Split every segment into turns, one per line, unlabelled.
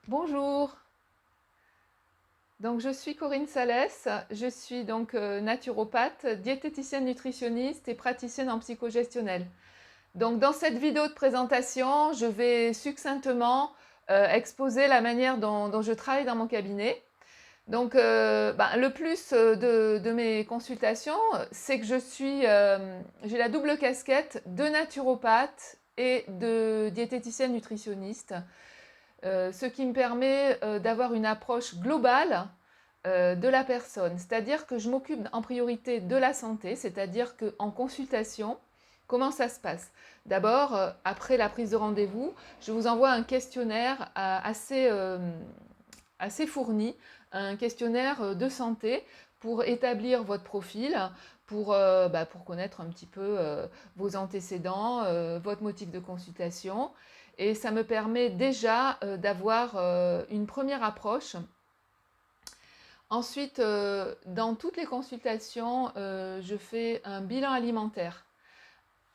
Bonjour, donc je suis Corinne Salès, je suis donc naturopathe, diététicienne nutritionniste et praticienne en psychogestionnelle. Donc dans cette vidéo de présentation, je vais succinctement exposer la manière dont je travaille dans mon cabinet. Donc le plus de mes consultations, c'est que j'ai la double casquette de naturopathe et de diététicienne nutritionniste. Ce qui me permet d'avoir une approche globale de la personne. C'est-à-dire que je m'occupe en priorité de la santé, c'est-à-dire qu'en consultation, comment ça se passe? D'abord, après la prise de rendez-vous, je vous envoie un questionnaire assez fourni, un questionnaire de santé pour établir votre profil, pour connaître un petit peu vos antécédents, votre motif de consultation. Et ça me permet déjà d'avoir une première approche. Ensuite, dans toutes les consultations, je fais un bilan alimentaire.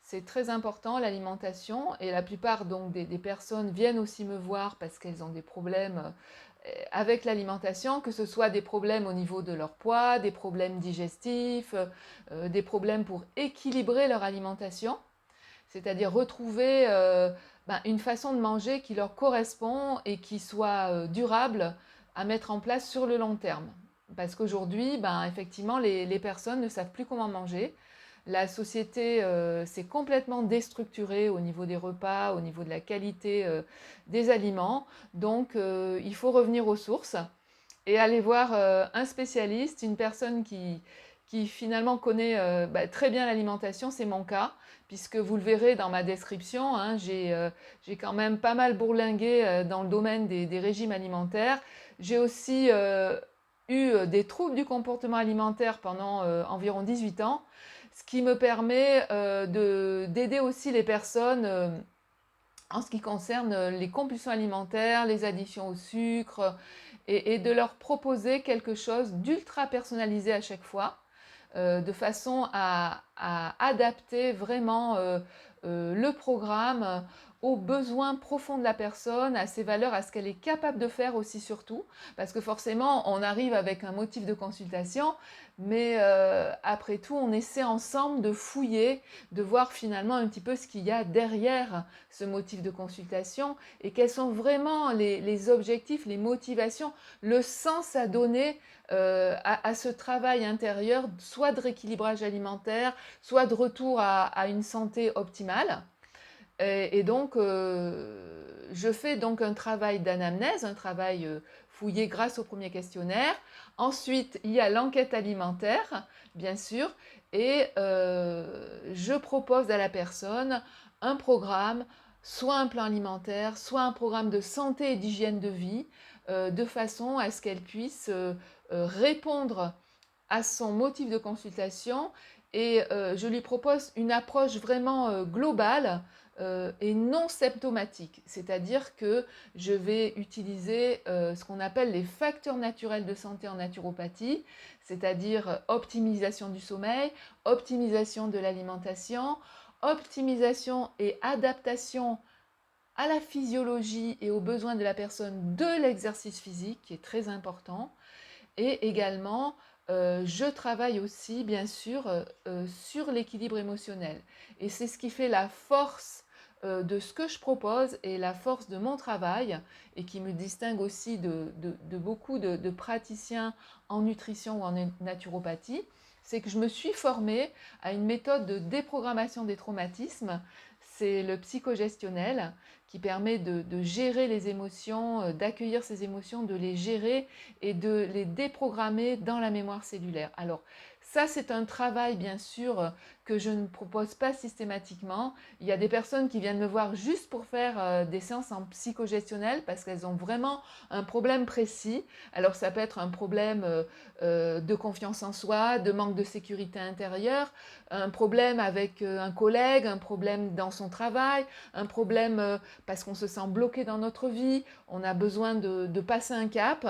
C'est très important l'alimentation et la plupart donc des personnes viennent aussi me voir parce qu'elles ont des problèmes avec l'alimentation, que ce soit des problèmes au niveau de leur poids, des problèmes digestifs, des problèmes pour équilibrer leur alimentation, c'est-à-dire retrouver une façon de manger qui leur correspond et qui soit durable à mettre en place sur le long terme. Parce qu'aujourd'hui, effectivement, les personnes ne savent plus comment manger. La société s'est complètement déstructurée au niveau des repas, au niveau de la qualité des aliments. Donc, il faut revenir aux sources et aller voir un spécialiste, une personne qui finalement connaît très bien l'alimentation, c'est mon cas, puisque vous le verrez dans ma description, hein, j'ai quand même pas mal bourlingué dans le domaine des régimes alimentaires. J'ai aussi eu des troubles du comportement alimentaire pendant environ 18 ans, ce qui me permet d'aider aussi les personnes en ce qui concerne les compulsions alimentaires, les addictions au sucre, et de leur proposer quelque chose d'ultra personnalisé à chaque fois, de façon à adapter vraiment le programme aux besoins profonds de la personne, à ses valeurs, à ce qu'elle est capable de faire aussi surtout, parce que forcément on arrive avec un motif de consultation, mais après tout on essaie ensemble de fouiller, de voir finalement un petit peu ce qu'il y a derrière ce motif de consultation et quels sont vraiment les objectifs, les motivations, le sens à donner à ce travail intérieur, soit de rééquilibrage alimentaire, soit de retour à une santé optimale. Et donc, je fais donc un travail d'anamnèse, un travail fouillé grâce au premier questionnaire. Ensuite, il y a l'enquête alimentaire, bien sûr, et je propose à la personne un programme, soit un plan alimentaire, soit un programme de santé et d'hygiène de vie, de façon à ce qu'elle puisse répondre à son motif de consultation et je lui propose une approche vraiment globale et non symptomatique. C'est-à-dire que je vais utiliser ce qu'on appelle les facteurs naturels de santé en naturopathie, c'est-à-dire optimisation du sommeil, optimisation de l'alimentation, optimisation et adaptation à la physiologie et aux besoins de la personne de l'exercice physique, qui est très important, et également, je travaille aussi, bien sûr, sur l'équilibre émotionnel. Et c'est ce qui fait la force de ce que je propose et la force de mon travail, et qui me distingue aussi de beaucoup de praticiens en nutrition ou en naturopathie, c'est que je me suis formée à une méthode de déprogrammation des traumatismes. C'est le psychogestionnel qui permet de gérer les émotions, d'accueillir ces émotions, de les gérer et de les déprogrammer dans la mémoire cellulaire. Alors ça, c'est un travail, bien sûr, que je ne propose pas systématiquement. Il y a des personnes qui viennent me voir juste pour faire des séances en psychogestionnel parce qu'elles ont vraiment un problème précis. Alors ça peut être un problème de confiance en soi, de manque de sécurité intérieure, un problème avec un collègue, un problème dans son travail, un problème parce qu'on se sent bloqué dans notre vie, on a besoin de passer un cap,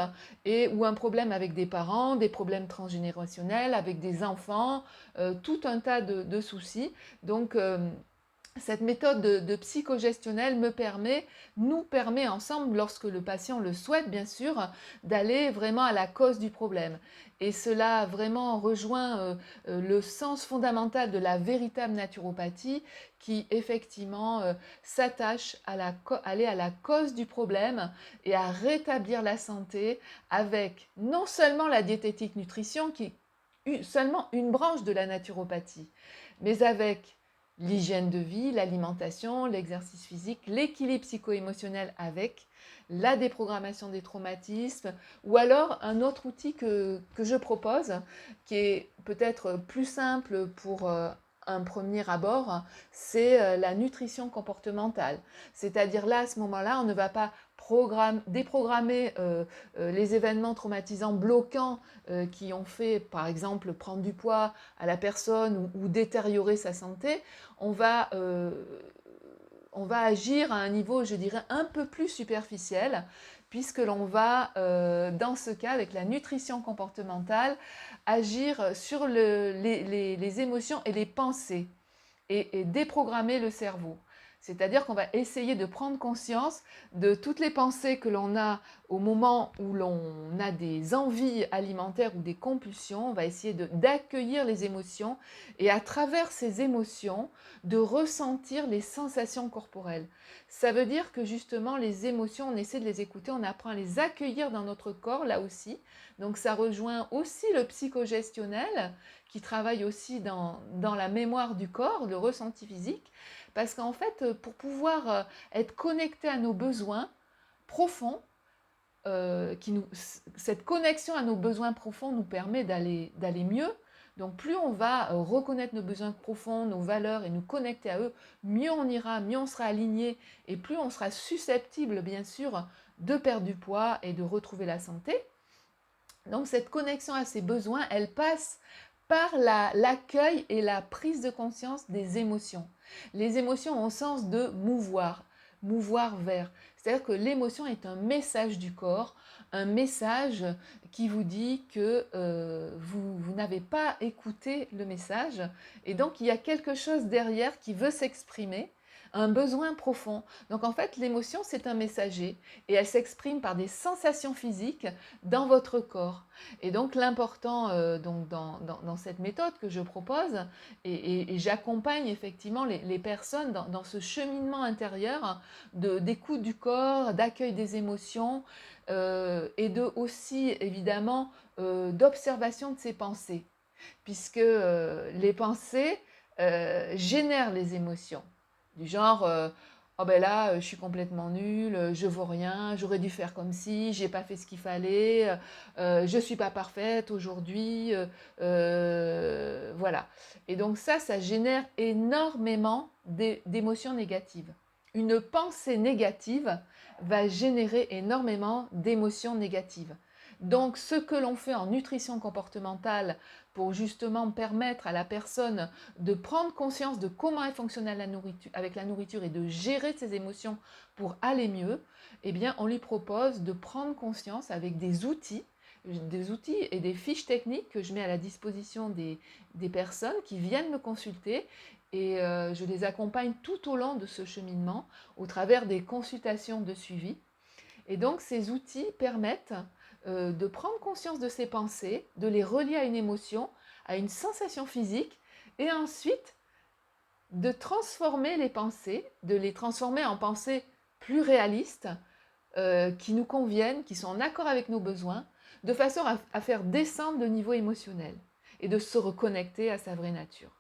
ou un problème avec des parents, des problèmes transgénérationnels, avec des enfants, tout un tas de soucis. Donc, cette méthode de psychogestionnelle nous permet ensemble, lorsque le patient le souhaite bien sûr, d'aller vraiment à la cause du problème. Et cela vraiment rejoint le sens fondamental de la véritable naturopathie qui effectivement s'attache à aller à la cause du problème et à rétablir la santé avec non seulement la diététique nutrition qui est seulement une branche de la naturopathie, mais avec l'hygiène de vie, l'alimentation, l'exercice physique, l'équilibre psycho-émotionnel avec, la déprogrammation des traumatismes, ou alors un autre outil que je propose, qui est peut-être plus simple pour un premier abord, c'est la nutrition comportementale. C'est-à-dire là, à ce moment-là, on ne va pas déprogrammer les événements traumatisants bloquants qui ont fait, par exemple, prendre du poids à la personne ou détériorer sa santé. On va, euh, on va agir à un niveau, je dirais, un peu plus superficiel, puisque l'on va, dans ce cas, avec la nutrition comportementale, agir sur les émotions et les pensées et déprogrammer le cerveau. C'est-à-dire qu'on va essayer de prendre conscience de toutes les pensées que l'on a au moment où l'on a des envies alimentaires ou des compulsions. On va essayer d'accueillir les émotions et à travers ces émotions, de ressentir les sensations corporelles. Ça veut dire que justement, les émotions, on essaie de les écouter, on apprend à les accueillir dans notre corps, là aussi. Donc ça rejoint aussi le psychogestionnel qui travaille aussi dans la mémoire du corps, le ressenti physique, parce qu'en fait, pour pouvoir être connecté à nos besoins profonds, cette connexion à nos besoins profonds nous permet d'aller mieux. Donc plus on va reconnaître nos besoins profonds, nos valeurs et nous connecter à eux, mieux on ira, mieux on sera aligné et plus on sera susceptible, bien sûr, de perdre du poids et de retrouver la santé. Donc cette connexion à ces besoins, elle passe par l'accueil et la prise de conscience des émotions. Les émotions ont le sens de mouvoir, mouvoir vers. C'est-à-dire que l'émotion est un message du corps, un message qui vous dit que vous n'avez pas écouté le message et donc il y a quelque chose derrière qui veut s'exprimer, un besoin profond. Donc en fait, l'émotion, c'est un messager et elle s'exprime par des sensations physiques dans votre corps. Et donc l'important dans cette méthode que je propose, et j'accompagne effectivement les personnes dans ce cheminement intérieur d'écoute du corps, d'accueil des émotions et de aussi évidemment d'observation de ses pensées, puisque les pensées génèrent les émotions, du genre oh ben là, je suis complètement nulle, je vaux rien, j'aurais dû faire comme si, j'ai pas fait ce qu'il fallait, je suis pas parfaite aujourd'hui, voilà. Et donc ça génère énormément d'émotions négatives. Une pensée négative va générer énormément d'émotions négatives. Donc ce que l'on fait en nutrition comportementale pour justement permettre à la personne de prendre conscience de comment elle fonctionne avec la nourriture et de gérer ses émotions pour aller mieux, eh bien on lui propose de prendre conscience avec des outils et des fiches techniques que je mets à la disposition des personnes qui viennent me consulter et je les accompagne tout au long de ce cheminement au travers des consultations de suivi. Et donc ces outils permettent de prendre conscience de ses pensées, de les relier à une émotion, à une sensation physique, et ensuite de transformer les pensées, de les transformer en pensées plus réalistes, qui nous conviennent, qui sont en accord avec nos besoins, de façon à faire descendre le niveau émotionnel et de se reconnecter à sa vraie nature.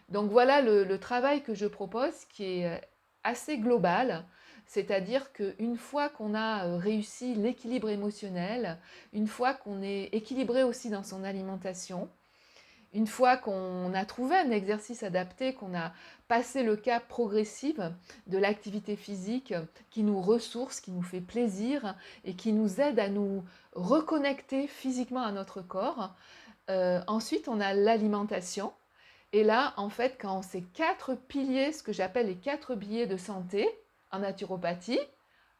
Donc voilà le travail que je propose qui est assez global, c'est-à-dire qu'une fois qu'on a réussi l'équilibre émotionnel, une fois qu'on est équilibré aussi dans son alimentation, une fois qu'on a trouvé un exercice adapté, qu'on a passé le cap progressif de l'activité physique qui nous ressource, qui nous fait plaisir et qui nous aide à nous reconnecter physiquement à notre corps, ensuite on a l'alimentation. Et là, en fait, quand ces 4 piliers, ce que j'appelle les 4 piliers de santé en naturopathie,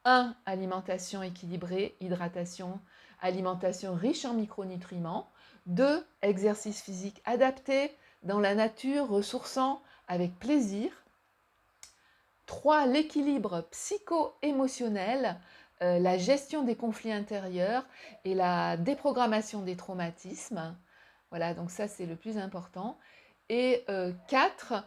1, alimentation équilibrée, hydratation, alimentation riche en micronutriments. 2, exercice physique adapté, dans la nature, ressourçant, avec plaisir. 3, l'équilibre psycho-émotionnel, la gestion des conflits intérieurs et la déprogrammation des traumatismes. Voilà, donc ça c'est le plus important. Et 4,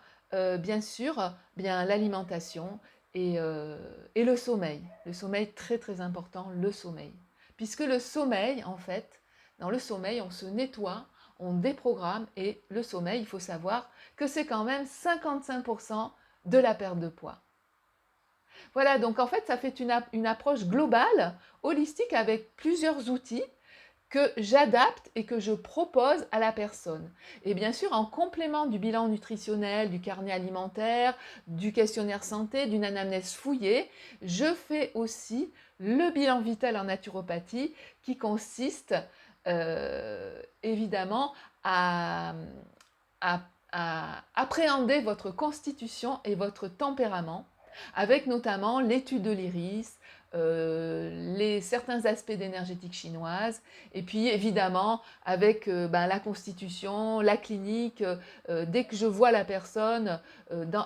bien sûr, bien l'alimentation et le sommeil. Le sommeil, très très important, le sommeil. Puisque le sommeil, en fait, dans le sommeil, on se nettoie, on déprogramme et le sommeil, il faut savoir que c'est quand même 55% de la perte de poids. Voilà, donc en fait, ça fait une approche globale, holistique, avec plusieurs outils que j'adapte et que je propose à la personne. Et bien sûr, en complément du bilan nutritionnel, du carnet alimentaire, du questionnaire santé, d'une anamnèse fouillée, je fais aussi le bilan vital en naturopathie qui consiste évidemment à, à appréhender votre constitution et votre tempérament, avec notamment l'étude de l'iris, certains aspects d'énergétique chinoise, et puis évidemment avec la constitution, la clinique. Dès que je vois la personne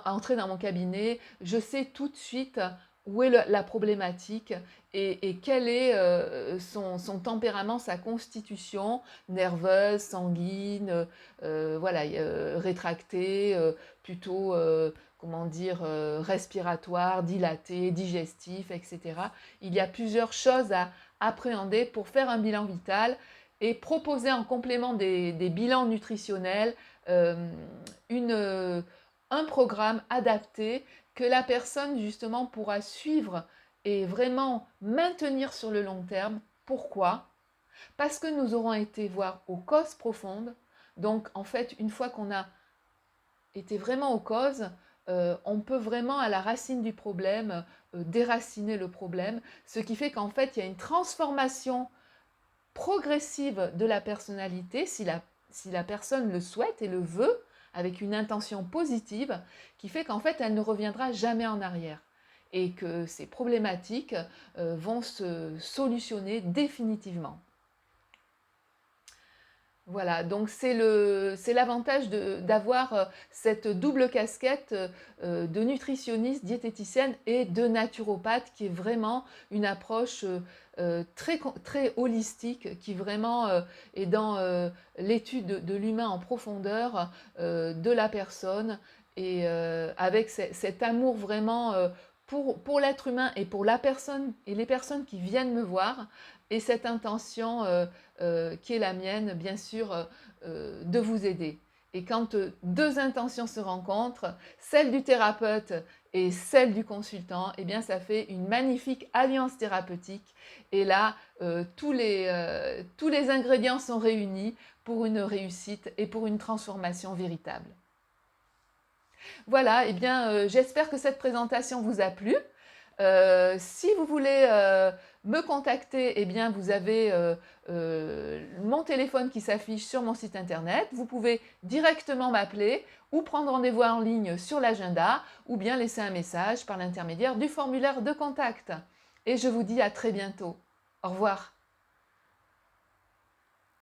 entrer dans mon cabinet, je sais tout de suite où est la problématique et quel est son tempérament, sa constitution nerveuse, sanguine, voilà, rétractée, plutôt comment dire, respiratoire, dilaté, digestif, etc. Il y a plusieurs choses à appréhender pour faire un bilan vital et proposer en complément des bilans nutritionnels un programme adapté que la personne justement pourra suivre et vraiment maintenir sur le long terme. Pourquoi? Parce que nous aurons été voir aux causes profondes. Donc en fait, une fois qu'on a été vraiment aux causes, on peut vraiment à la racine du problème déraciner le problème, ce qui fait qu'en fait il y a une transformation progressive de la personnalité si la personne le souhaite et le veut, avec une intention positive, qui fait qu'en fait elle ne reviendra jamais en arrière et que ces problématiques vont se solutionner définitivement. Voilà, donc c'est l'avantage d'avoir cette double casquette de nutritionniste, diététicienne et de naturopathe qui est vraiment une approche très, très holistique, qui vraiment est dans l'étude de l'humain en profondeur, de la personne et avec cet amour vraiment pour l'être humain et pour la personne et les personnes qui viennent me voir et cette intention qui est la mienne, bien sûr, de vous aider. Et quand deux intentions se rencontrent, celle du thérapeute et celle du consultant, eh bien ça fait une magnifique alliance thérapeutique. Et là, tous les ingrédients sont réunis pour une réussite et pour une transformation véritable. Voilà, eh bien j'espère que cette présentation vous a plu. Si vous voulez me contacter, eh bien vous avez mon téléphone qui s'affiche sur mon site internet. Vous pouvez directement m'appeler ou prendre rendez-vous en ligne sur l'agenda ou bien laisser un message par l'intermédiaire du formulaire de contact. Et je vous dis à très bientôt. Au revoir.